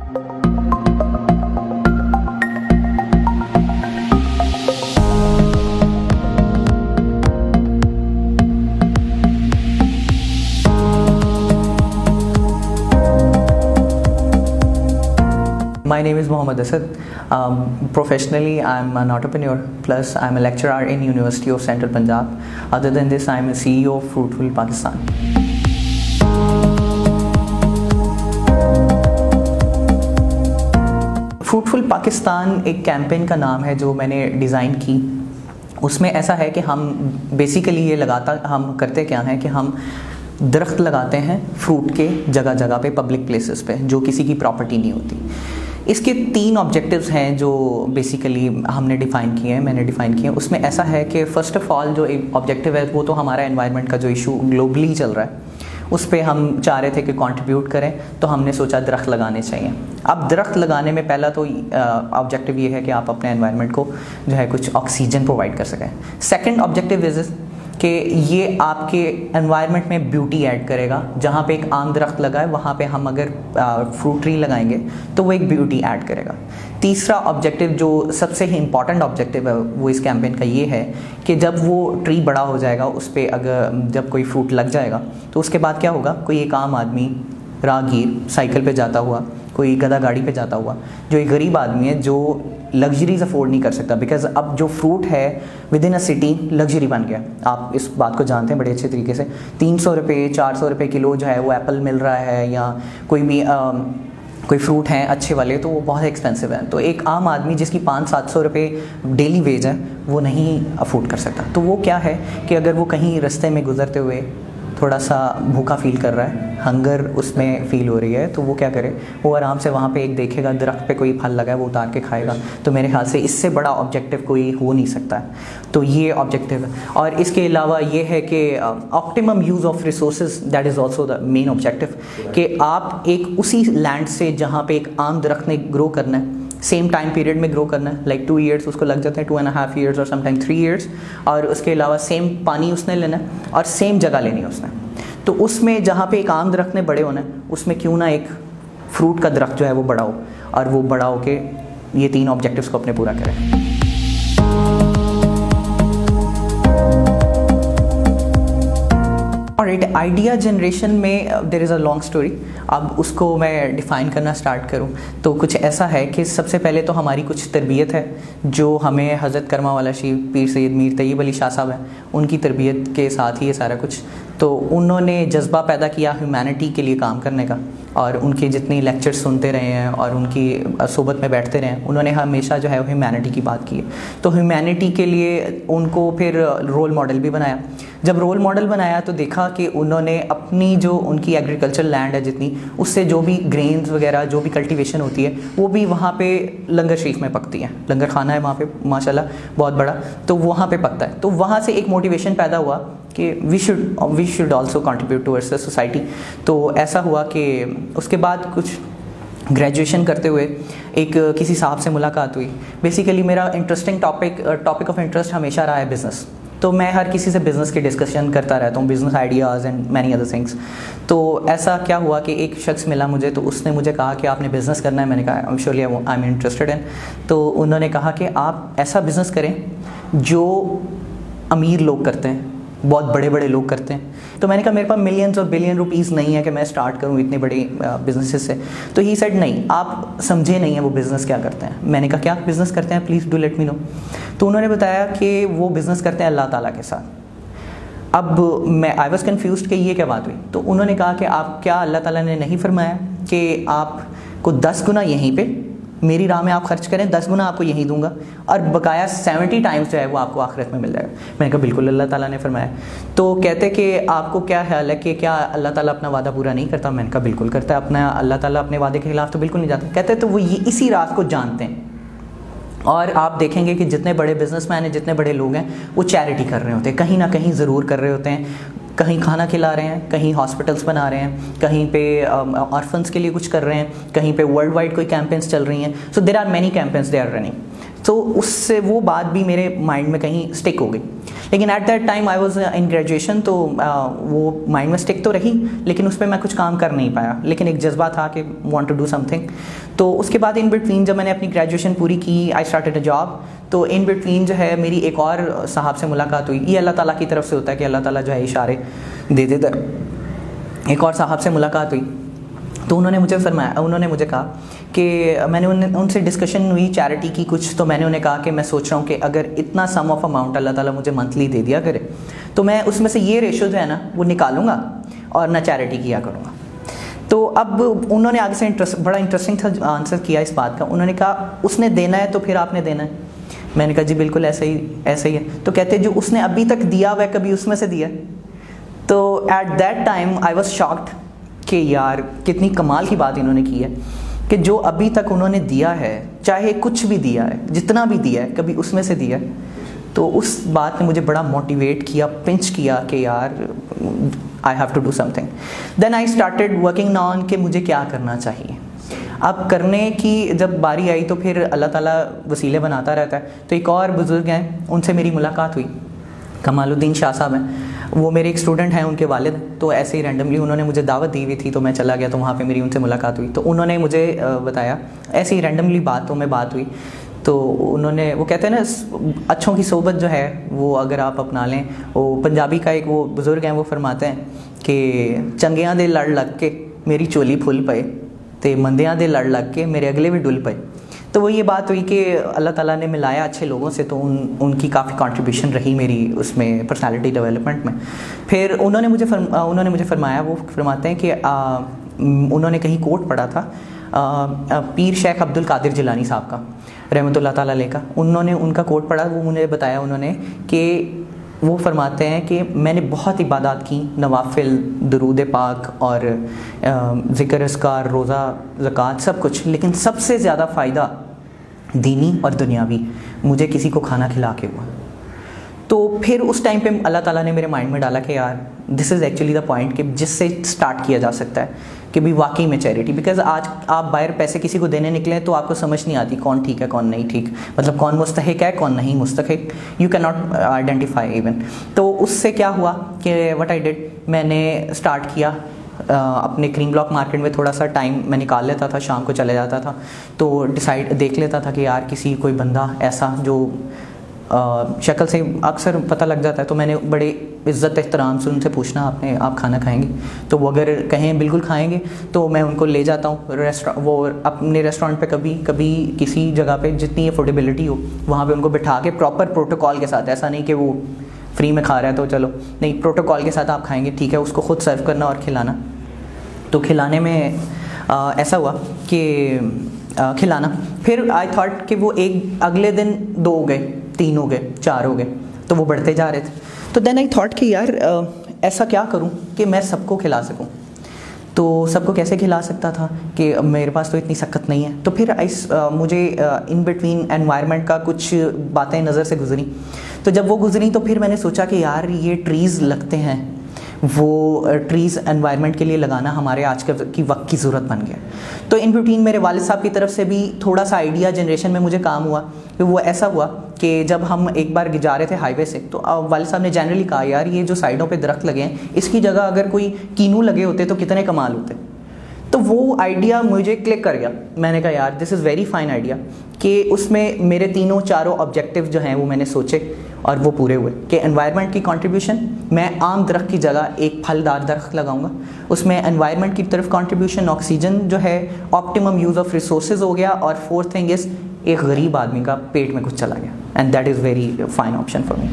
My name is Mohammad Asad. Professionally, I'm an entrepreneur, plus I'm a lecturer in University of Central Punjab. Other than this, I'm a CEO of Fruitful Pakistan. Fruitful Pakistan एक campaign का नाम है जो मैंने design की। उसमें ऐसा है कि हम बेसिकली हम करते क्या हैं कि हम दरख्त लगाते हैं फ्रूट के जगह जगह पे, पब्लिक प्लेसेस पे, जो किसी की प्रॉपर्टी नहीं होती। इसके 3 ऑब्जेक्टिव्स हैं जो बेसिकली हमने डिफ़ाइन किए हैं, मैंने डिफ़ाइन किए हैं। उसमें ऐसा है कि फ़र्स्ट ऑफ़ ऑल जो एक ऑब्जेक्टिव है वो तो हमारा एनवायरनमेंट का जो इशू ग्लोबली चल रहा है उस पे हम चाह रहे थे कि कंट्रीब्यूट करें, तो हमने सोचा दरख्त लगाने चाहिए। अब दरख्त लगाने में पहला तो ऑब्जेक्टिव ये है कि आप अपने एनवायरनमेंट को जो है कुछ ऑक्सीजन प्रोवाइड कर सकें। सेकंड ऑब्जेक्टिव इज कि ये आपके एनवायरनमेंट में ब्यूटी ऐड करेगा। जहाँ पे एक आम दरख्त लगा है वहाँ पे हम अगर फ्रूट ट्री लगाएंगे तो वो एक ब्यूटी ऐड करेगा। तीसरा ऑब्जेक्टिव जो सबसे ही इम्पॉर्टेंट ऑब्जेक्टिव है वो इस कैंपेन का ये है कि जब वो ट्री बड़ा हो जाएगा, उस पर अगर जब कोई फ्रूट लग जाएगा तो उसके बाद क्या होगा, कोई एक आम आदमी, राहगीर, साइकिल पे जाता हुआ, कोई गधा गाड़ी पे जाता हुआ, जो एक गरीब आदमी है जो लग्जरीज अफोर्ड नहीं कर सकता, बिकॉज अब जो फ्रूट है with in a city luxury बन गया। आप इस बात को जानते हैं बड़े अच्छे तरीके से। 300 रुपये 400 रुपये किलो जो है वो एप्पल मिल रहा है, या कोई भी कोई फ्रूट हैं अच्छे वाले, तो वो बहुत एक्सपेंसिव है। तो एक आम आदमी जिसकी 500-700 रुपये डेली वेज है वो नहीं अफोर्ड कर सकता। तो वो क्या है कि अगर वो कहीं रास्ते में गुजरते हुए थोड़ा सा भूखा फील कर रहा है, हंगर उसमें फ़ील हो रही है, तो वो क्या करे, वो आराम से वहाँ पे एक देखेगा दरख्त पे कोई फल लगा है, वो उतार के खाएगा। तो मेरे ख्याल से इससे बड़ा ऑब्जेक्टिव कोई हो नहीं सकता है। तो ये ऑब्जेक्टिव है। और इसके अलावा ये है कि optimum use of resources, that is also the main objective, कि आप एक उसी लैंड से जहाँ पे एक आम दरख्त ने ग्रो करना है, सेम टाइम पीरियड में ग्रो करना है, लाइक 2 ईयर्स उसको लग जाते हैं, 2.5 ईयर्स और समटाइम 3 ईयर्स, और उसके अलावा सेम पानी उसने लेना है और सेम जगह लेनी है उसने। तो उसमें जहाँ पे एक आम दरख्त ने बड़े होना है, उसमें क्यों ना एक फ्रूट का दरख्त जो है वो बड़ा हो, और वो बड़ा हो के ये 3 ऑब्जेक्टिव्स को अपने पूरा करें। और आइडिया जनरेशन में there is a long story. अब उसको मैं डिफ़ाइन करना स्टार्ट करूं तो कुछ ऐसा है कि सबसे पहले तो हमारी कुछ तरबियत है जो हमें हज़रत करमा वाला शीख पीर सैयद मीर तैयब अली शाह साहब हैं, उनकी तरबियत के साथ ही ये सारा कुछ। तो उन्होंने जज्बा पैदा किया ह्यूमैनिटी के लिए काम करने का, और उनके जितनी लेक्चर्स सुनते रहे हैं और उनकी सोबत में बैठते रहे हैं, उन्होंने हमेशा जो है ह्यूमैनिटी की बात की है। तो ह्यूमैनिटी के लिए उनको फिर रोल मॉडल भी बनाया। जब रोल मॉडल बनाया तो देखा कि उन्होंने अपनी जो उनकी एग्रीकल्चर लैंड है जितनी, उससे जो भी ग्रेन्स वगैरह जो भी कल्टीवेशन होती है वो भी वहाँ पे लंगर शरीफ में पकती है। लंगर खाना है वहाँ पे माशाल्लाह बहुत बड़ा, तो वहाँ पे पकता है। तो वहाँ से एक मोटिवेशन पैदा हुआ कि we should also contribute towards the society. तो ऐसा हुआ कि उसके बाद कुछ ग्रेजुएशन करते हुए एक किसी साहब से मुलाकात हुई। बेसिकली मेरा इंटरेस्टिंग टॉपिक ऑफ इंटरेस्ट हमेशा रहा है बिज़नेस। तो मैं हर किसी से बिज़नेस की डिस्कशन करता रहता हूँ, business ideas and many other things. तो ऐसा क्या हुआ कि एक शख्स मिला मुझे, तो उसने मुझे कहा कि आपने बिज़नेस करना है। मैंने कहा surely I am interested in. तो उन्होंने कहा कि आप ऐसा बिज़नेस करें जो अमीर लोग करते हैं, बहुत बड़े बड़े लोग करते हैं। तो मैंने कहा मेरे पास मिलियंस और बिलियन रुपीस नहीं है कि मैं स्टार्ट करूं इतने बड़े बिजनेसेस से। तो ही सेड नहीं, आप समझे नहीं है वो बिज़नेस क्या करते हैं। मैंने कहा क्या बिज़नेस करते हैं, please do let me know. तो उन्होंने बताया कि वो बिज़नेस करते हैं अल्लाह ताला के साथ। अब आई वॉज कन्फ्यूज्ड कि ये क्या बात हुई। तो उन्होंने कहा कि आप क्या अल्लाह ताला ने नहीं फरमाया कि आपको 10 गुना यहीं पे मेरी राह में आप खर्च करें, 10 गुना आपको यहीं दूंगा, और बकाया 70 टाइम्स जो है वो आपको आखिरत में मिल जाएगा। मैंने कहा बिल्कुल अल्लाह ताला ने फरमाया। तो कहते कि आपको क्या ख्याल है कि क्या अल्लाह ताला अपना वादा पूरा नहीं करता। मैंने कहा बिल्कुल करता है, अपना अल्लाह ताला अपने वादे के खिलाफ तो बिल्कुल नहीं जाता। कहते तो वो ये इसी रात को जानते हैं। और आप देखेंगे कि जितने बड़े बिजनेसमैन हैं, जितने बड़े लोग हैं, वो चैरिटी कर रहे होते हैं, कहीं ना कहीं ज़रूर कर रहे होते हैं। कहीं खाना खिला रहे हैं, कहीं हॉस्पिटल्स बना रहे हैं, कहीं पे ऑर्फन्स के लिए कुछ कर रहे हैं, कहीं पे वर्ल्ड वाइड कोई कैंपेन्स चल रही हैं। So there are many campaigns they are running. तो उससे वो बात भी मेरे माइंड में कहीं स्टिक हो गई। लेकिन at that time I was in graduation, तो वो माइंड मिस्टेक तो रही, लेकिन उस पर मैं कुछ काम कर नहीं पाया, लेकिन एक जज्बा था कि वांट टू डू समथिंग। तो उसके बाद इन बिटवीन जब मैंने अपनी ग्रेजुएशन पूरी की, आई स्टार्टेड अ जॉब। तो इन बिटवीन जो है मेरी एक और साहब से मुलाकात हुई। ये अल्लाह ताला की तरफ से होता है कि अल्लाह ताला जो है इशारे दे देता है। एक और साहब से मुलाकात हुई, तो उन्होंने मुझे कहा कि मैंने उनसे डिस्कशन हुई चैरिटी की कुछ, तो मैंने उन्हें कहा कि मैं सोच रहा हूँ कि अगर इतना सम ऑफ अमाउंट अल्लाह ताला मुझे मंथली दे दिया करे, तो मैं उसमें से ये रेशो जो है ना वो निकालूंगा और ना चैरिटी किया करूँगा। तो अब उन्होंने आगे से बड़ा इंटरेस्टिंग था आंसर किया इस बात का। उन्होंने कहा उसने देना है तो फिर आपने देना है। मैंने कहा जी बिल्कुल ऐसा ही है। तो कहते जो उसने अभी तक दिया वह कभी उसमें से दिया। तो at that time I was shocked कि यार कितनी कमाल की बात इन्होंने की है कि जो अभी तक उन्होंने दिया है, चाहे कुछ भी दिया है, जितना भी दिया है, कभी उसमें से दिया है। तो उस बात ने मुझे बड़ा मोटिवेट किया, पिंच किया कि यार I have to do something. Then I started working on कि मुझे क्या करना चाहिए। अब करने की जब बारी आई तो फिर अल्लाह ताला वसीले बनाता रहता है। तो एक और बुज़ुर्ग हैं, उनसे मेरी मुलाकात हुई, कमालुद्दीन शाह साहब हैं, वो मेरे एक स्टूडेंट हैं, उनके वालिद। तो ऐसे ही रैंडमली उन्होंने मुझे दावत दी हुई थी, तो मैं चला गया, तो वहाँ पे मेरी उनसे मुलाकात हुई। तो उन्होंने मुझे बताया, ऐसे ही रैंडमली बात हुई। तो वो कहते हैं ना अच्छों की सोबत जो है वो अगर आप अपना लें, वो पंजाबी का एक वो बुज़ुर्ग हैं, वो फरमाते हैं कि चंगियां दे लड़ लग के मेरी चोली फुल पे, ते मंदियां दे लड़ लग के मेरे अगले भी डुल पे। तो वो ये बात हुई कि अल्लाह ताला ने मिलाया अच्छे लोगों से, तो उनकी काफ़ी कंट्रीब्यूशन रही मेरी उसमें पर्सनालिटी डेवलपमेंट में। फिर उन्होंने मुझे फरमाया, वो फरमाते हैं कि उन्होंने कहीं कोट पढ़ा था पीर शेख अब्दुल कादिर जिलानी साहब का रहमतुल्लाह ताला अलैह का। उनका कोट पढ़ा, वो मुझे बताया उन्होंने कि वो फरमाते हैं कि मैंने बहुत इबादत की, नवाफिल, दुरूद पाक और ज़िक्र अस्कार, रोज़ा, ज़कात, सब कुछ, लेकिन सबसे ज़्यादा फ़ायदा दीनी और दुनियावी मुझे किसी को खाना खिला के हुआ। तो फिर उस टाइम पे अल्लाह ताला ने मेरे माइंड में डाला कि यार this is actually the point कि जिससे स्टार्ट किया जा सकता है कि भी वाकई में चैरिटी। बिकॉज आज आप बाहर पैसे किसी को देने निकले तो आपको समझ नहीं आती कौन ठीक है कौन नहीं ठीक, मतलब कौन मुस्तहिक है कौन नहीं मुस्तहिक, यू कैन नॉट आइडेंटिफाई इवन। तो उससे क्या हुआ कि व्हाट आई डिड, मैंने स्टार्ट किया अपने क्रीम ब्लॉक मार्केट में थोड़ा सा टाइम मैं निकाल लेता था, शाम को चले जाता था, तो देख लेता था कि यार किसी कोई बंदा ऐसा जो शक्ल से अक्सर पता लग जाता है, तो मैंने बड़े इज़्ज़त एहतराम से उनसे पूछना आप खाना खाएंगे, तो वो अगर कहें बिल्कुल खाएंगे तो मैं उनको ले जाता हूँ वो अपने रेस्टोरेंट पे, कभी किसी जगह पे जितनी अफोर्डेबिलिटी हो वहाँ पे उनको बिठा के प्रॉपर प्रोटोकॉल के साथ, ऐसा नहीं कि वो फ्री में खा रहा है तो चलो नहीं, प्रोटोकॉल के साथ आप खाएंगे, ठीक है, उसको खुद सर्व करना और खिलाना। तो खिलाने में ऐसा हुआ कि खिलाना, फिर आई थॉट कि वो एक अगले दिन 2 हो गए, 3 हो गए, 4 हो गए, तो वो बढ़ते जा रहे थे। तो देन आई थॉट कि यार ऐसा क्या करूं कि मैं सबको खिला सकूं। तो सबको कैसे खिला सकता था कि मेरे पास तो इतनी सख्त नहीं है। तो फिर मुझे इन बिटवीन एनवायरनमेंट का कुछ बातें नज़र से गुजरी। तो जब वो गुजरी तो फिर मैंने सोचा कि यार ये ट्रीज़ लगते हैं, वो ट्रीज़ एनवायरनमेंट के लिए लगाना हमारे आज की वक्त की ज़रूरत बन गया। तो इन बिटवीन मेरे वालिद साहब की तरफ से भी थोड़ा सा आइडिया जनरेशन में मुझे काम हुआ। तो वो ऐसा हुआ कि जब हम एक बार जा रहे थे हाईवे से, तो वालिद साहब ने जनरली कहा यार ये जो साइडों पे दरख्त लगे हैं इसकी जगह अगर कोई कीनू लगे होते तो कितने कमाल होते। तो वो आइडिया मुझे क्लिक कर गया। मैंने कहा यार this is very fine idea, कि उसमें मेरे 3-4 ऑब्जेक्टिव जो हैं वो मैंने सोचे और वो पूरे हुए कि एनवायरनमेंट की कंट्रीब्यूशन, मैं आम दरख्त की जगह एक फलदार दरख्त लगाऊंगा, उसमें एनवायरनमेंट की तरफ कंट्रीब्यूशन, ऑक्सीजन जो है, ऑप्टिमम यूज़ ऑफ रिसोर्सेज हो गया, और 4th थिंग इज़ एक गरीब आदमी का पेट में कुछ चला गया, and that is very fine option for me.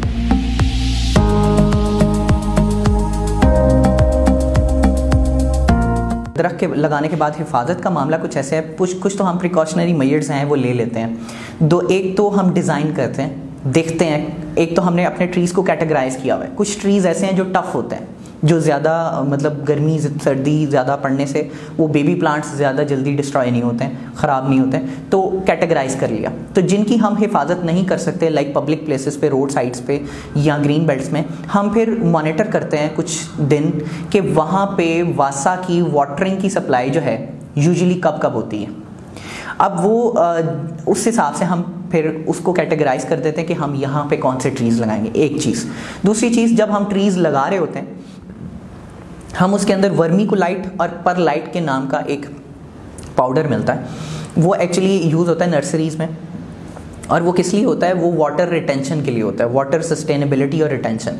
दरख्त के लगाने के बाद हिफाजत का मामला कुछ ऐसे है, कुछ तो हम प्रिकॉशनरी मेजर्स हैं वो ले लेते हैं। एक तो हम डिज़ाइन करते हैं, देखते हैं, एक तो हमने अपने ट्रीज़ को कैटेगराइज किया हुआ है। कुछ ट्रीज़ ऐसे हैं जो टफ़ होते हैं, जो ज़्यादा मतलब गर्मी सर्दी ज़्यादा पड़ने से वो बेबी प्लांट्स ज़्यादा जल्दी डिस्ट्रॉय नहीं होते हैं, ख़राब नहीं होते हैं, तो कैटेगराइज कर लिया। तो जिनकी हम हिफाजत नहीं कर सकते लाइक पब्लिक प्लेसेस पे, रोड साइड्स पे या ग्रीन बेल्ट्स में, हम फिर मॉनिटर करते हैं कुछ दिन कि वहाँ पे वासा की वाटरिंग की सप्लाई जो है यूजुअली कब होती है। अब वो उस हिसाब से हम फिर उसको कैटेगराइज कर देते हैं कि हम यहाँ पे कौन से ट्रीज़ लगाएंगे, एक चीज़। दूसरी चीज़, जब हम ट्रीज़ लगा रहे होते हैं हम उसके अंदर वर्मीकुलाइट और परलाइट के नाम का एक पाउडर मिलता है, वो एक्चुअली यूज़ होता है नर्सरीज़ में। और वो किस लिए होता है? वो वाटर रिटेंशन के लिए होता है, वाटर सस्टेनेबिलिटी और रिटेंशन।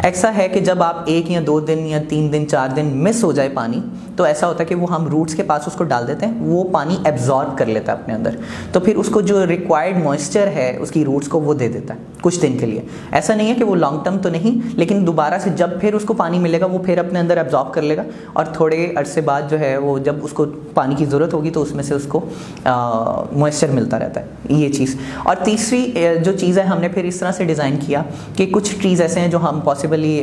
ऐसा है कि जब आप 1 या 2 दिन या 3 दिन 4 दिन मिस हो जाए पानी, तो ऐसा होता है कि वो हम रूट्स के पास उसको डाल देते हैं, वो पानी एब्जॉर्ब कर लेता है अपने अंदर, तो फिर उसको जो रिक्वायर्ड मॉइस्चर है उसकी रूट्स को वो दे देता है कुछ दिन के लिए। ऐसा नहीं है कि वो लॉन्ग टर्म तो नहीं, लेकिन दोबारा से जब फिर उसको पानी मिलेगा वो फिर अपने अंदर एब्जॉर्ब कर लेगा, और थोड़े अरसे बाद जो है वो जब उसको पानी की ज़रूरत होगी तो उसमें से उसको मॉइस्चर मिलता रहता है, ये चीज़। और तीसरी जो चीज़ है, हमने फिर इस तरह से डिज़ाइन किया कि कुछ ट्रीज़ ऐसे हैं जो हम पॉसिबली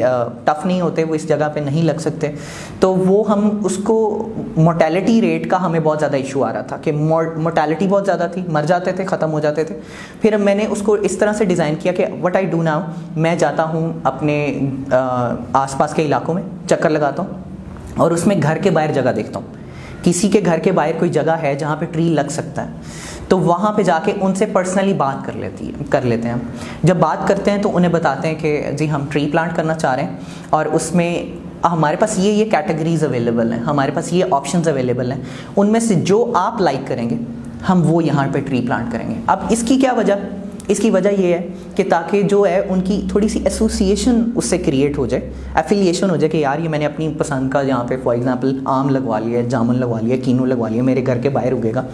टफ़ नहीं होते, वो इस जगह पे नहीं लग सकते, तो वो हम उसको मोर्टेलिटी रेट का हमें बहुत ज़्यादा इशू आ रहा था कि मोर्टेलिटी बहुत ज़्यादा थी, मर जाते थे, ख़त्म हो जाते थे। फिर मैंने उसको इस तरह से डिज़ाइन किया कि व्हाट आई डू नाउ, मैं जाता हूँ अपने आसपास के इलाकों में चक्कर लगाता हूँ और उसमें घर के बाहर जगह देखता हूँ, किसी के घर के बाहर कोई जगह है जहाँ पे ट्री लग सकता है, तो वहाँ पे जाके उनसे पर्सनली बात कर लेते हैं हम। जब बात करते हैं तो उन्हें बताते हैं कि जी हम ट्री प्लांट करना चाह रहे हैं और उसमें हमारे पास ये कैटेगरीज अवेलेबल हैं, हमारे पास ये ऑप्शंस अवेलेबल हैं, उनमें से जो आप लाइक करेंगे हम वो यहाँ पे ट्री प्लांट करेंगे। अब इसकी क्या वजह? इसकी वजह ये है कि ताकि जो है उनकी थोड़ी सी एसोसिएशन उससे क्रिएट हो जाए, एफिलिएशन हो जाए कि यार ये मैंने अपनी पसंद का यहाँ पे फॉर एग्जांपल आम लगवा लिया, जामुन लगवा लिया, कीनू लगवा लिया, मेरे घर के बाहर उगेगा,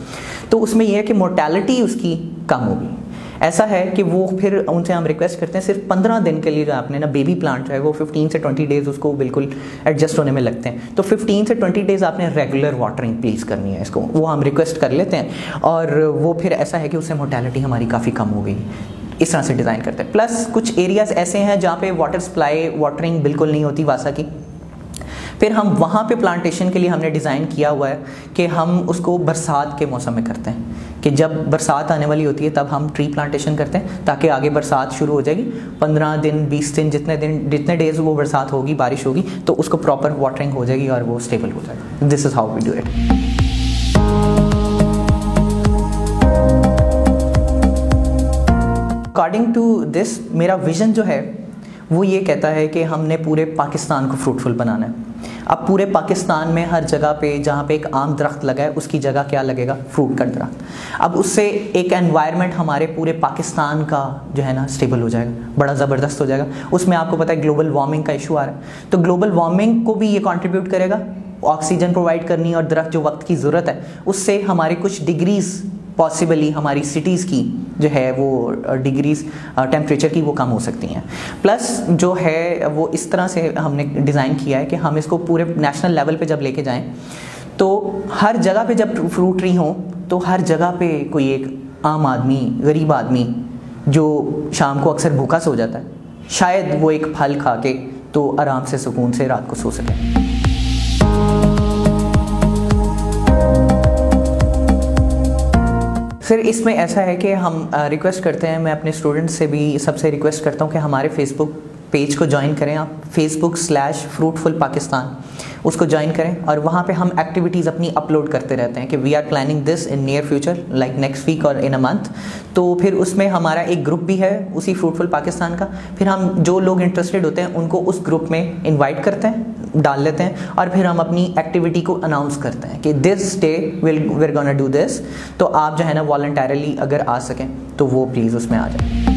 तो उसमें यह है कि मोर्टेलिटी उसकी कम होगी। ऐसा है कि वो फिर उनसे हम रिक्वेस्ट करते हैं सिर्फ 15 दिन के लिए जो आपने ना बेबी प्लांट जो है वो 15 से 20 डेज़ उसको बिल्कुल एडजस्ट होने में लगते हैं, तो 15 से 20 डेज़ आपने रेगुलर वाटरिंग प्लीज़ करनी है इसको, वो हम रिक्वेस्ट कर लेते हैं। और वो फिर ऐसा है कि उससे मोर्टेलिटी हमारी काफ़ी कम हो गई, इस तरह से डिज़ाइन करते हैं। प्लस कुछ एरियाज़ ऐसे हैं जहाँ पे वाटर सप्लाई वाटरिंग बिल्कुल नहीं होती वासा की, फिर हम वहाँ पे प्लांटेशन के लिए हमने डिज़ाइन किया हुआ है कि हम उसको बरसात के मौसम में करते हैं, कि जब बरसात आने वाली होती है तब हम ट्री प्लांटेशन करते हैं ताकि आगे बरसात शुरू हो जाएगी, 15 दिन 20 दिन जितने डेज वो बरसात होगी, बारिश होगी, तो उसको प्रॉपर वाटरिंग हो जाएगी और वो स्टेबल हो जाएगा। This is how we do it. According to this मेरा विज़न जो है वो ये कहता है कि हमने पूरे पाकिस्तान को फ्रूटफुल बनाना है। अब पूरे पाकिस्तान में हर जगह पे जहाँ पे एक आम दरख्त लगा है उसकी जगह क्या लगेगा? फ्रूट का दरख्त। अब उससे एक एनवायरनमेंट हमारे पूरे पाकिस्तान का जो है ना स्टेबल हो जाएगा, बड़ा ज़बरदस्त हो जाएगा। उसमें आपको पता है ग्लोबल वार्मिंग का इशू आ रहा है, तो ग्लोबल वार्मिंग को भी ये कंट्रीब्यूट करेगा, ऑक्सीजन प्रोवाइड करनी, और दरख्त जो वक्त की ज़रूरत है उससे हमारे कुछ डिग्रीज़ पॉसिबली हमारी सिटीज़ की जो है वो डिग्रीज़ टेम्परेचर की वो कम हो सकती हैं। प्लस जो है वो इस तरह से हमने डिज़ाइन किया है कि हम इसको पूरे नेशनल लेवल पे जब लेके जाएं तो हर जगह पे जब फ्रूट ट्री हो तो हर जगह पे कोई एक आम आदमी, गरीब आदमी जो शाम को अक्सर भूखा सो जाता है, शायद वो एक फल खा के तो आराम से सुकून से रात को सो सके। फिर इसमें ऐसा है कि हम रिक्वेस्ट करते हैं, मैं अपने स्टूडेंट्स से भी सबसे रिक्वेस्ट करता हूँ कि हमारे फेसबुक पेज को ज्वाइन करें आप, Facebook/फ्रूटफुल पाकिस्तान, उसको ज्वाइन करें और वहाँ पे हम एक्टिविटीज़ अपनी अपलोड करते रहते हैं कि we are planning this in near future like next week और इन अ मंथ। तो फिर उसमें हमारा एक ग्रुप भी है उसी फ्रूटफुल पाकिस्तान का, फिर हम जो लोग इंटरेस्टेड होते हैं उनको उस ग्रुप में इन्वाइट करते हैं, डाल लेते हैं और फिर हम अपनी एक्टिविटी को अनाउंस करते हैं कि this day we are gonna do this. तो आप जो है ना वॉलंटरली अगर आ सकें तो वो प्लीज़ उसमें आ जाए।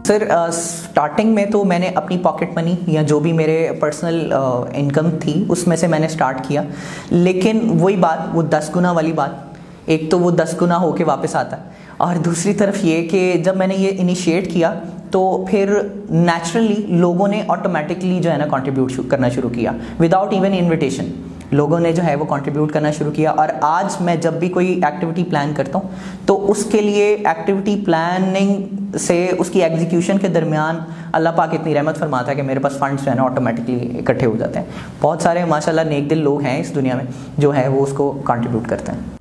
सर स्टार्टिंग में तो मैंने अपनी पॉकेट मनी या जो भी मेरे पर्सनल इनकम थी उसमें से मैंने स्टार्ट किया, लेकिन वही बात, वो 10 गुना वाली बात, एक तो वो 10 गुना होके वापस आता है और दूसरी तरफ ये कि जब मैंने ये इनिशिएट किया तो फिर नेचुरली लोगों ने ऑटोमेटिकली जो है ना कंट्रीब्यूट करना शुरू किया विदाउट इवन इन्विटेशन। लोगों ने जो है वो कंट्रीब्यूट करना शुरू किया और आज मैं जब भी कोई एक्टिविटी प्लान करता हूँ तो उसके लिए एक्टिविटी प्लानिंग से उसकी एग्जीक्यूशन के दरमियान अल्लाह पाक इतनी रहमत फरमाता है कि मेरे पास फंड्स जो है ना ऑटोमेटिकली इकट्ठे हो जाते हैं। बहुत सारे माशाल्लाह नेक दिल लोग हैं इस दुनिया में जो है वो उसको कंट्रीब्यूट करते हैं।